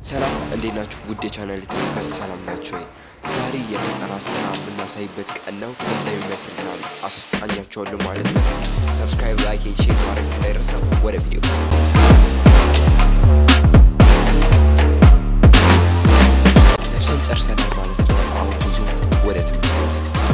ሰላም እንዴት ናችሁ? ውድ የቻናሌ ተመልካቾች ሰላም ናችሁ ወይ? ዛሬ የፈጠራ ስራ የምናሳይበት ቀን ነው። እንደሚመስል ምናምን አስቃኛችኋለሁ ማለት ነው። ሰብስክራይብ፣ ላይክ፣ ሼር ማድረግ እንዳይረሳ። ወደ ቪዲዮ ልብስን ጨርሰናል ማለት ነው። አሁን ጉዞ ወደ ትምህርት ቤት።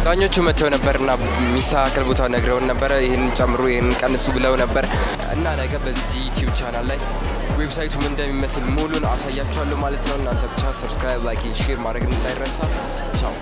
ዳኞቹ መተው ነበርና ሚስተካከል ቦታ ነግረውን ነበር። ይሄን ጨምሩ ይሄን ቀንሱ ብለው ነበር እና ነገ በዚህ ዩቲዩብ ቻናል ላይ ዌብሳይቱ ምን እንደሚመስል ሙሉን አሳያችኋለሁ ማለት ነው። እናንተ ብቻ ሰብስክራይብ፣ ላይክ፣ ሼር ማድረግ እንዳይረሳ። ቻው